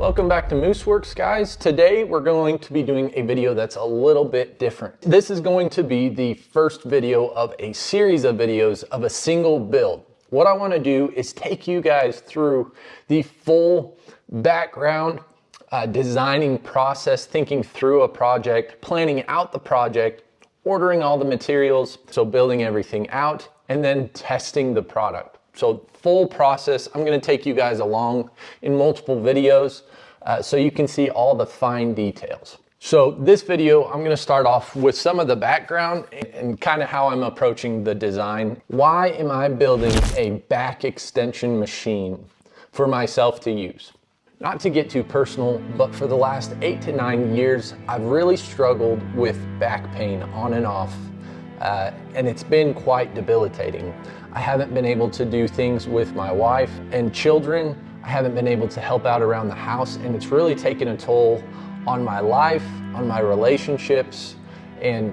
Welcome back to Mooseworks, guys. Today we're going to be doing a video that's a little bit different. This is going to be the first video of a series of videos of a single build. What I want to do is take you guys through the full background designing process, thinking through a project, planning out the project, ordering all the materials, so building everything out, and then testing the product. So full process. I'm going to take you guys along in multiple videos so you can see all the fine details. So this video, I'm going to start off with some of the background and kind of how I'm approaching the design. Why am I building a back extension machine for myself to use? Not to get too personal, but for the last 8 to 9 years, I've really struggled with back pain on and off, and it's been quite debilitating. I haven't been able to do things with my wife and children. I haven't been able to help out around the house, and it's really taken a toll on my life, on my relationships, and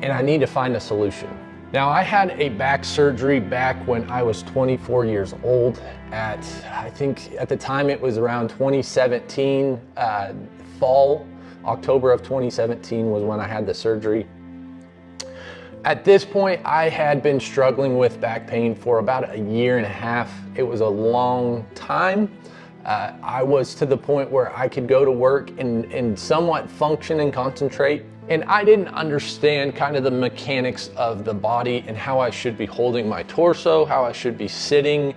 I need to find a solution. Now, I had a back surgery back when I was 24 years old I think at the time it was around 2017, fall, October of 2017 was when I had the surgery. At this point, I had been struggling with back pain for about a year and a half. It was a long time. I was to the point where I could go to work and somewhat function and concentrate. And I didn't understand kind of the mechanics of the body and how I should be holding my torso, how I should be sitting,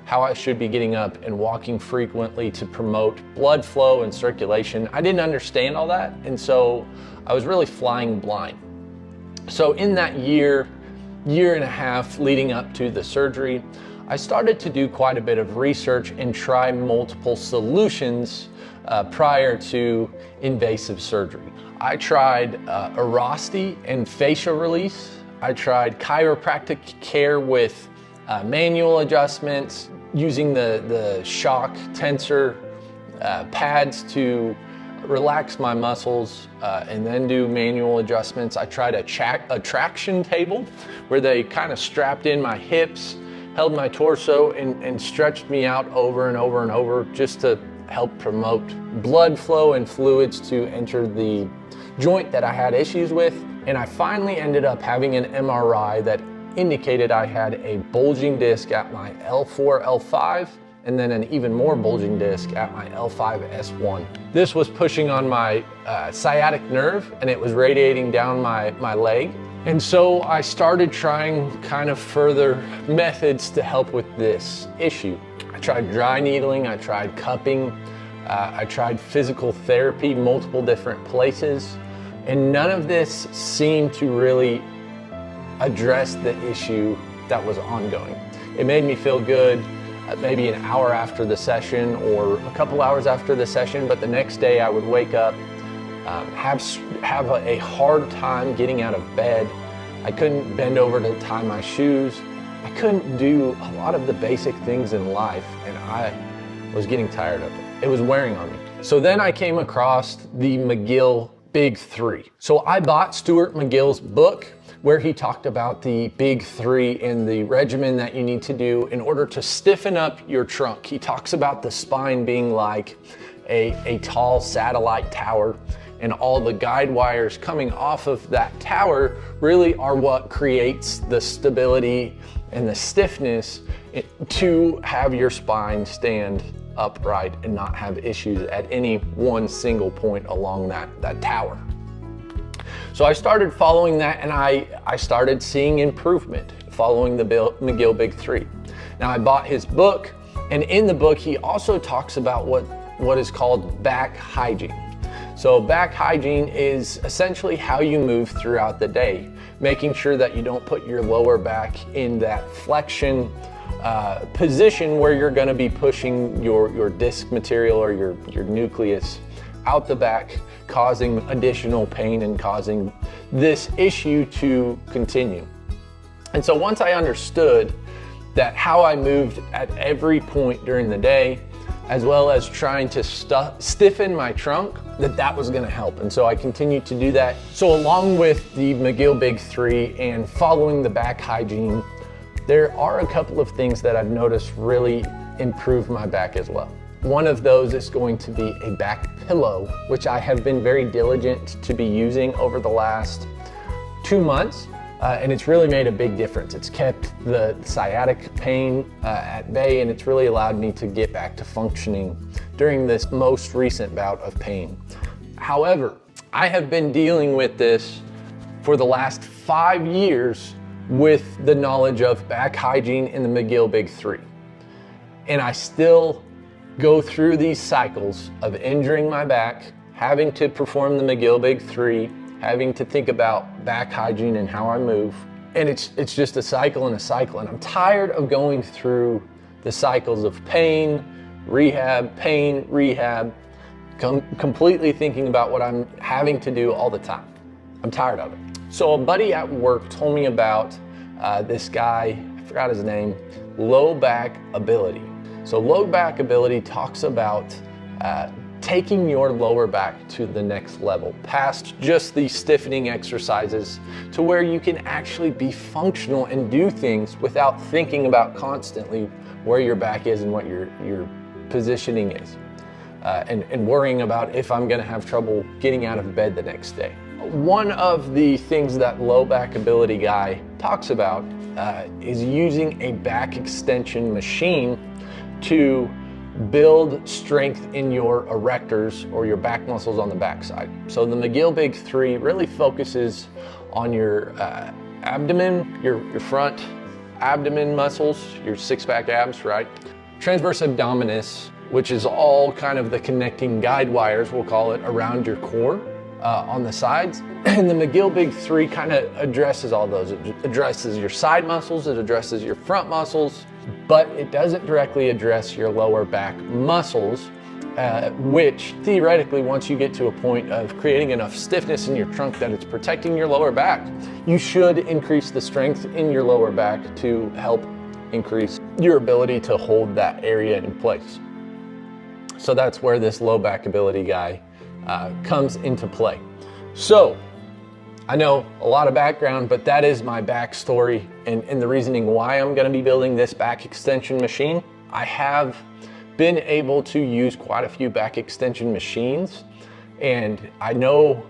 how I should be getting up and walking frequently to promote blood flow and circulation. I didn't understand all that. And so I was really flying blind. So in that year and a half leading up to the surgery, I started to do quite a bit of research and try multiple solutions prior to invasive surgery. I tried Erosty and fascia release. I tried chiropractic care with manual adjustments, using the shock tensor pads to relax my muscles and then do manual adjustments. I tried a traction table where they kind of strapped in my hips, held my torso and stretched me out over and over and over just to help promote blood flow and fluids to enter the joint that I had issues with. And I finally ended up having an MRI that indicated I had a bulging disc at my L4, L5, and then an even more bulging disc at my L5, S1. This was pushing on my sciatic nerve, and it was radiating down my leg. And so I started trying kind of further methods to help with this issue. I tried dry needling, I tried cupping, I tried physical therapy, multiple different places, and none of this seemed to really address the issue that was ongoing. It made me feel good maybe an hour after the session or a couple hours after the session, but the next day I would wake up, have a hard time getting out of bed. I couldn't bend over to tie my shoes. I couldn't do a lot of the basic things in life, and I was getting tired of it. It was wearing on me. So then I came across the McGill Big Three. So I bought Stuart McGill's book where he talked about the Big Three and the regimen that you need to do in order to stiffen up your trunk. He talks about the spine being like a tall satellite tower, and all the guide wires coming off of that tower really are what creates the stability and the stiffness to have your spine stand upright and not have issues at any one single point along that tower. So I started following that, and I started seeing improvement following the McGill Big Three. Now I bought his book, and in the book he also talks about what is called back hygiene. So back hygiene is essentially how you move throughout the day, making sure that you don't put your lower back in that flexion position where you're going to be pushing your disc material or your nucleus out the back, causing additional pain and causing this issue to continue. And so once I understood that how I moved at every point during the day, as well as trying to stiffen my trunk, that was gonna help. And so I continued to do that. So along with the McGill Big Three and following the back hygiene, there are a couple of things that I've noticed really improve my back as well. One of those is going to be a back pillow, which I have been very diligent to be using over the last 2 months. And it's really made a big difference. It's kept the sciatic pain at bay, and it's really allowed me to get back to functioning during this most recent bout of pain. However, I have been dealing with this for the last 5 years with the knowledge of back hygiene in the McGill Big 3. And I still go through these cycles of injuring my back, having to perform the McGill Big 3, having to think about back hygiene and how I move. And it's just a cycle and a cycle. And I'm tired of going through the cycles of pain, rehab, completely thinking about what I'm having to do all the time. I'm tired of it. So a buddy at work told me about this guy, I forgot his name, Low Back Ability. So Low Back Ability talks about taking your lower back to the next level, past just these stiffening exercises, to where you can actually be functional and do things without thinking about constantly where your back is and what your positioning is, and worrying about if I'm gonna have trouble getting out of bed the next day. One of the things that Low Back Ability guy talks about is using a back extension machine to build strength in your erectors or your back muscles on the backside. So the McGill Big 3 really focuses on your abdomen, your front abdomen muscles, your six-pack abs, right? Transverse abdominis, which is all kind of the connecting guide wires, we'll call it, around your core on the sides. And the McGill Big 3 kind of addresses all those. It addresses your side muscles, it addresses your front muscles, but it doesn't directly address your lower back muscles, which theoretically, once you get to a point of creating enough stiffness in your trunk that it's protecting your lower back, you should increase the strength in your lower back to help increase your ability to hold that area in place. So that's where this Low Back Ability guy comes into play. So I know a lot of background, but that is my backstory and the reasoning why I'm gonna be building this back extension machine. I have been able to use quite a few back extension machines, and I know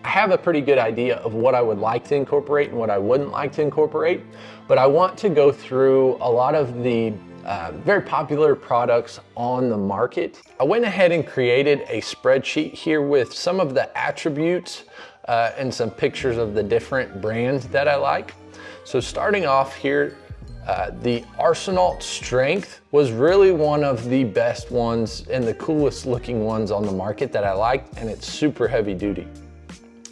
I have a pretty good idea of what I would like to incorporate and what I wouldn't like to incorporate, but I want to go through a lot of the very popular products on the market. I went ahead and created a spreadsheet here with some of the attributes and some pictures of the different brands that I like. So starting off here, the Arsenault Strength was really one of the best ones and the coolest looking ones on the market that I liked, and it's super heavy duty.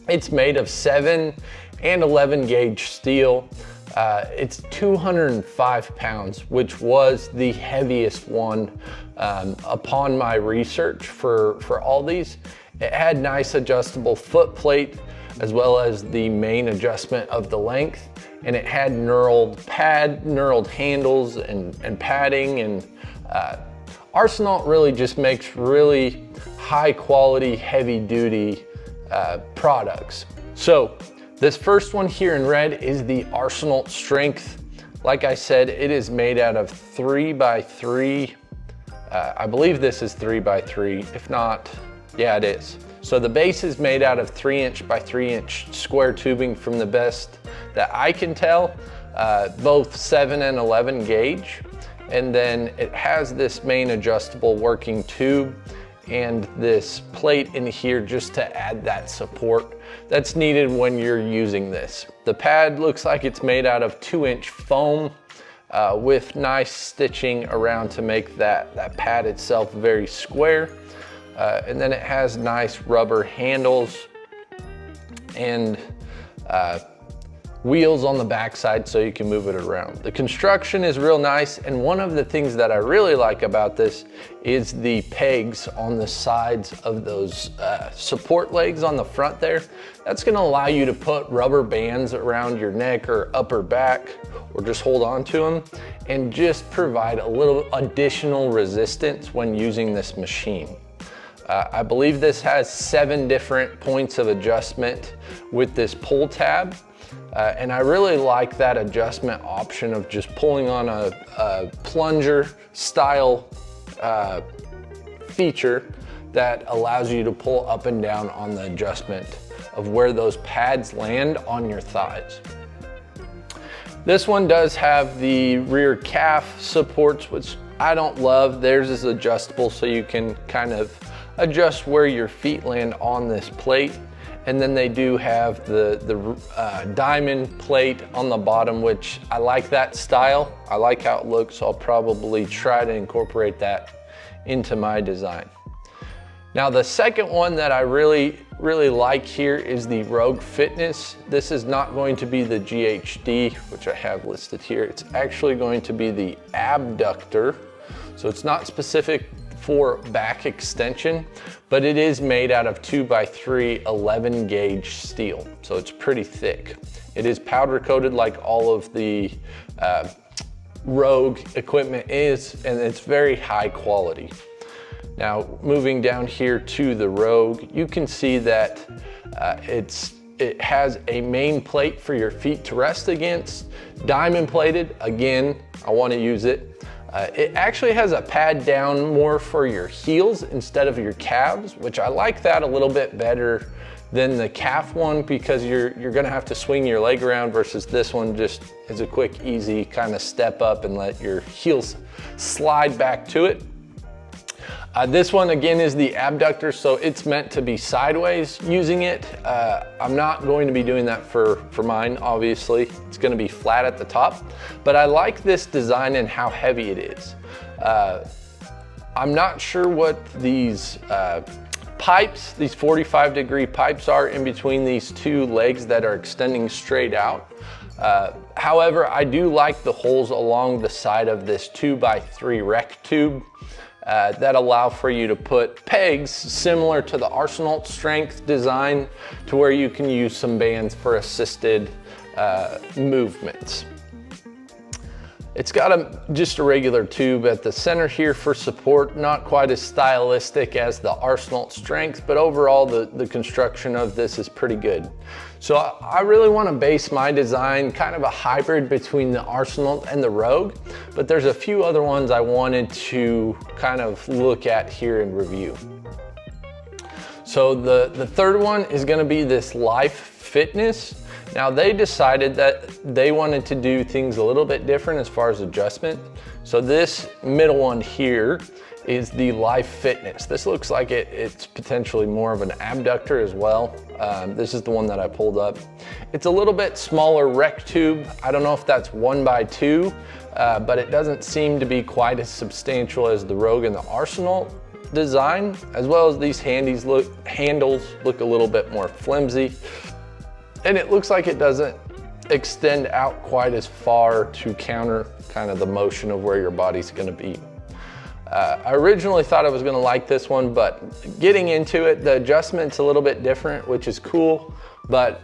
It's made of 7 and 11 gauge steel. It's 205 pounds, which was the heaviest one upon my research for all these. It had nice adjustable foot plate as well as the main adjustment of the length, and it had knurled handles and padding, and Arsenault really just makes really high quality, heavy duty products. So this first one here in red is the Arsenault Strength. Like I said, it is made out of 3x3. I believe this is 3x3. If not, yeah, it is. So the base is made out of 3" by 3" square tubing from the best that I can tell, both 7 and 11 gauge. And then it has this main adjustable working tube and this plate in here just to add that support that's needed when you're using this. The pad looks like it's made out of 2" foam with nice stitching around to make that pad itself very square. And then it has nice rubber handles and wheels on the backside so you can move it around. The construction is real nice, and one of the things that I really like about this is the pegs on the sides of those support legs on the front there. That's gonna allow you to put rubber bands around your neck or upper back, or just hold on to them, and just provide a little additional resistance when using this machine. I believe this has 7 different points of adjustment with this pull tab. And I really like that adjustment option of just pulling on a plunger style feature that allows you to pull up and down on the adjustment of where those pads land on your thighs. This one does have the rear calf supports, which I don't love. Theirs is adjustable, so you can kind of adjust where your feet land on this plate. And then they do have the diamond plate on the bottom, which I like that style. I like how it looks, so I'll probably try to incorporate that into my design. Now the second one that I really like here is the Rogue Fitness. This is not going to be the GHD, which I have listed here. It's actually going to be the Abductor. So it's not specific for back extension, but it is made out of 2x3 11 gauge steel. So it's pretty thick. It is powder coated like all of the Rogue equipment is, and it's very high quality. Now, moving down here to the Rogue, you can see that it has a main plate for your feet to rest against, diamond plated. Again, I want to use it. It actually has a pad down more for your heels instead of your calves, which I like that a little bit better than the calf one, because you're gonna have to swing your leg around, versus this one just is a quick, easy kind of step up and let your heels slide back to it. This one again is the Abductor, so it's meant to be sideways using it. I'm not going to be doing that for mine, obviously. It's gonna be flat at the top, but I like this design and how heavy it is. I'm not sure what these pipes, these 45-degree pipes are in between these two legs that are extending straight out. However, I do like the holes along the side of this 2x3 rec tube that allow for you to put pegs similar to the Arsenal strength design, to where you can use some bands for assisted movements. It's got just a regular tube at the center here for support, not quite as stylistic as the Arsenal strength, but overall the construction of this is pretty good. So I really want to base my design kind of a hybrid between the Arsenal and the Rogue, but there's a few other ones I wanted to kind of look at here and review. So the third one is going to be this Life Fitness. Now they decided that they wanted to do things a little bit different as far as adjustment. So this middle one here is the Life Fitness. This looks like it's potentially more of an abductor as well. This is the one that I pulled up. It's a little bit smaller rec tube. I don't know if that's 1x2, but it doesn't seem to be quite as substantial as the Rogue and the Arsenal design, as well as these handles look a little bit more flimsy. And it looks like it doesn't extend out quite as far to counter kind of the motion of where your body's gonna be. I originally thought I was gonna like this one, but getting into it, the adjustment's a little bit different, which is cool, but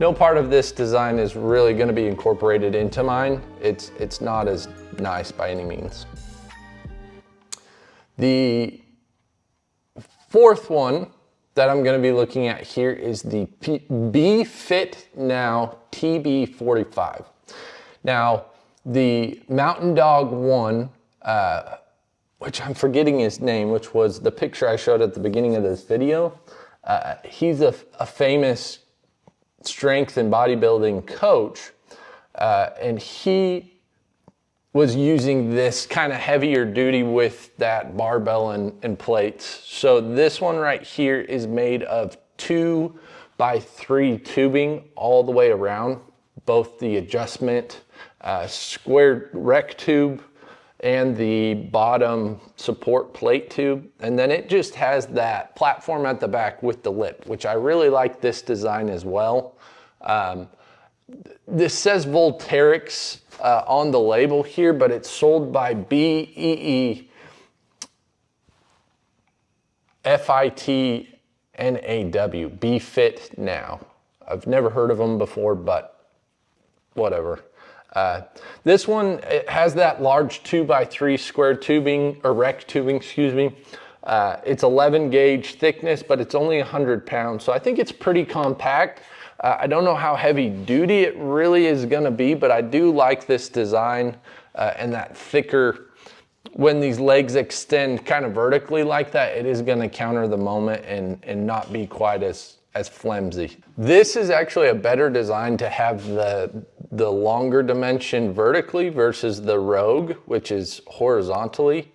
no part of this design is really gonna be incorporated into mine. It's not as nice by any means. The fourth one that I'm going to be looking at here is the B-Fit Now TB45. Now, the Mountain Dog one, which I'm forgetting his name, which was the picture I showed at the beginning of this video. He's a famous strength and bodybuilding coach, and he was using this kind of heavier duty with that barbell and plates. So this one right here is made of 2x3 tubing all the way around, both the adjustment square rec tube and the bottom support plate tube. And then it just has that platform at the back with the lip, which I really like this design as well. This says Volterix on the label here, but it's sold by BEE FITNAW, B-Fit Now. I've never heard of them before, but whatever. This one, it has that large 2x3 square tubing, or rec tubing, excuse me. It's 11 gauge thickness, but it's only 100 pounds. So I think it's pretty compact. I don't know how heavy duty it really is gonna be, but I do like this design and that thicker when these legs extend kind of vertically like that, it is gonna counter the moment and not be quite as flimsy. This is actually a better design to have the longer dimension vertically versus the Rogue, which is horizontally.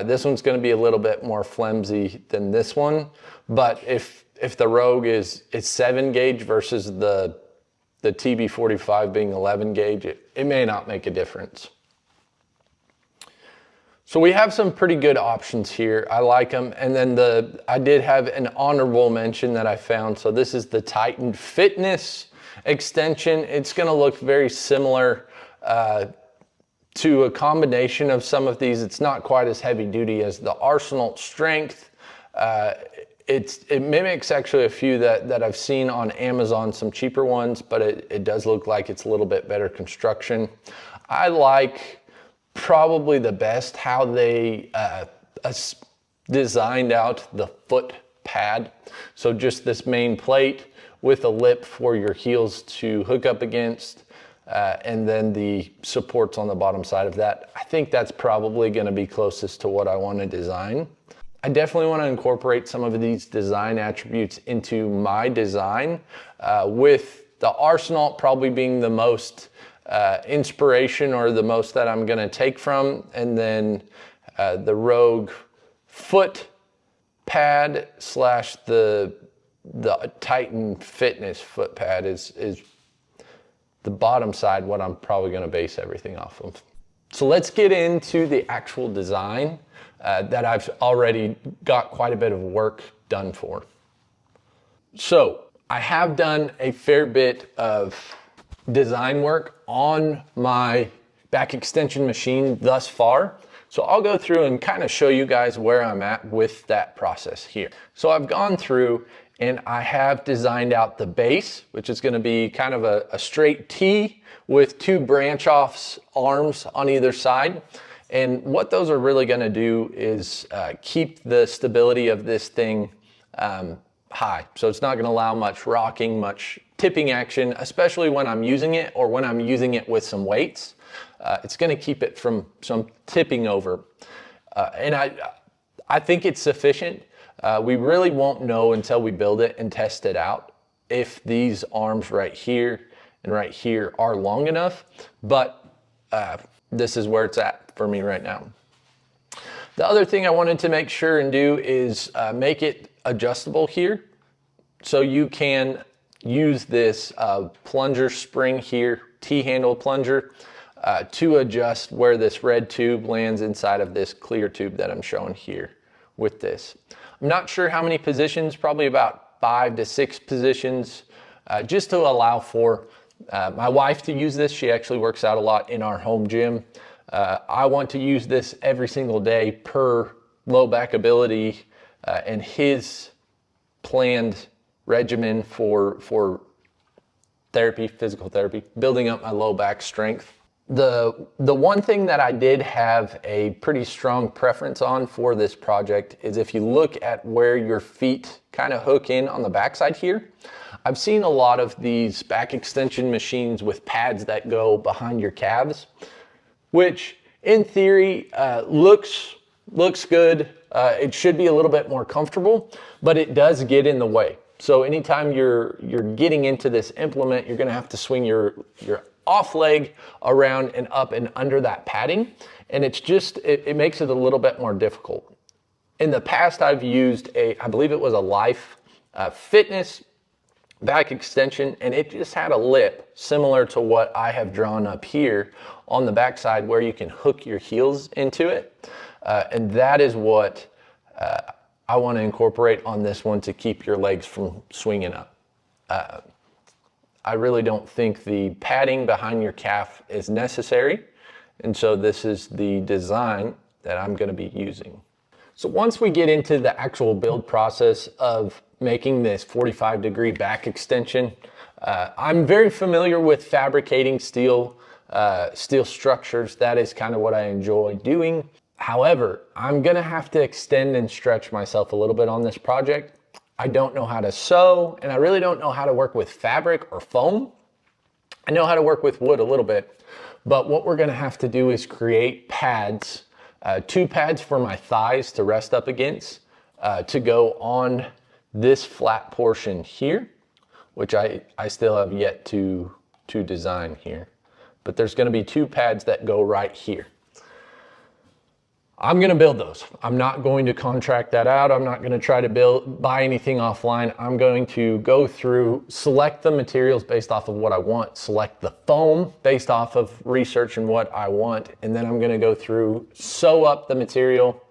This one's gonna be a little bit more flimsy than this one, but if the Rogue is 7 gauge versus the TB45 being 11 gauge, it may not make a difference. So we have some pretty good options here. I like them. And then I did have an honorable mention that I found. So this is the Titan Fitness extension. It's gonna look very similar to a combination of some of these. It's not quite as heavy duty as the Arsenal Strength. It mimics actually a few that I've seen on Amazon, some cheaper ones, but it does look like it's a little bit better construction. I like probably the best how they designed out the foot pad. So just this main plate with a lip for your heels to hook up against, and then the supports on the bottom side of that. I think that's probably gonna be closest to what I wanna design. I definitely wanna incorporate some of these design attributes into my design, with the Arsenal probably being the most inspiration or the most that I'm gonna take from, and then the Rogue foot pad slash the Titan Fitness foot pad is the bottom side, what I'm probably gonna base everything off of. So let's get into the actual design that I've already got quite a bit of work done for. So I have done a fair bit of design work on my back extension machine thus far. So I'll go through and kind of show you guys where I'm at with that process here. So I've gone through and I have designed out the base, which is going to be kind of a straight T with 2 branch off arms on either side. And what those are really going to do is keep the stability of this thing high. So it's not going to allow much rocking, much tipping action, especially when I'm using it or when I'm using it with some weights. It's going to keep it from some tipping over. And I think it's sufficient. We really won't know until we build it and test it out if these arms right here and right here are long enough, but this is where it's at for me right now. The other thing I wanted to make sure and do is make it adjustable here. So you can use this plunger spring here, T-handle plunger, to adjust where this red tube lands inside of this clear tube that I'm showing here with this. I'm not sure how many positions, probably about 5 to 6 positions, just to allow for my wife to use this. She actually works out a lot in our home gym. I want to use this every single day per low back ability and his planned regimen for therapy, physical therapy, building up my low back strength. The one thing that I did have a pretty strong preference on for this project is if you look at where your feet kind of hook in on the backside here. I've seen a lot of these back extension machines with pads that go behind your calves, which in theory looks good. It should be a little bit more comfortable, but it does get in the way. So anytime you're getting into this implement, you're gonna have to swing your off leg around and up and under that padding. And it's just, it makes it a little bit more difficult. In the past, I've used I believe it was a Life Fitness back extension, and it just had a lip similar to what I have drawn up here on the backside where you can hook your heels into it. And that is what I want to incorporate on this one to keep your legs from swinging up. I really don't think the padding behind your calf is necessary. And so this is the design that I'm going to be using. So once we get into the actual build process of making this 45-degree back extension, I'm very familiar with fabricating steel structures. That is kind of what I enjoy doing. However, I'm gonna have to extend and stretch myself a little bit on this project. I don't know how to sew, and I really don't know how to work with fabric or foam. I know how to work with wood a little bit, but what we're gonna have to do is create pads 2 pads for my thighs to rest up against, to go on this flat portion here, which I still have yet to design here. But there's gonna be 2 pads that go right here. I'm gonna build those. I'm not going to contract that out. I'm not gonna try to buy anything offline. I'm going to go through, select the materials based off of what I want, select the foam based off of research and what I want, and then I'm gonna go through, sew up the material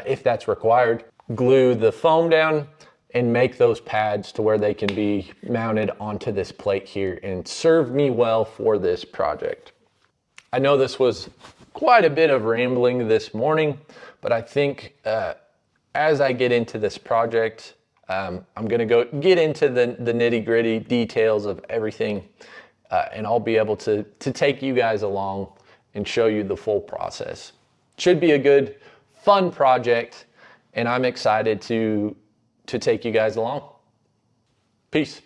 if that's required, glue the foam down, and make those pads to where they can be mounted onto this plate here and serve me well for this project. I know this was quite a bit of rambling this morning, but I think as I get into this project, I'm gonna get into the nitty gritty details of everything, and I'll be able to take you guys along and show you the full process. Should be a good, fun project, and I'm excited to take you guys along. Peace.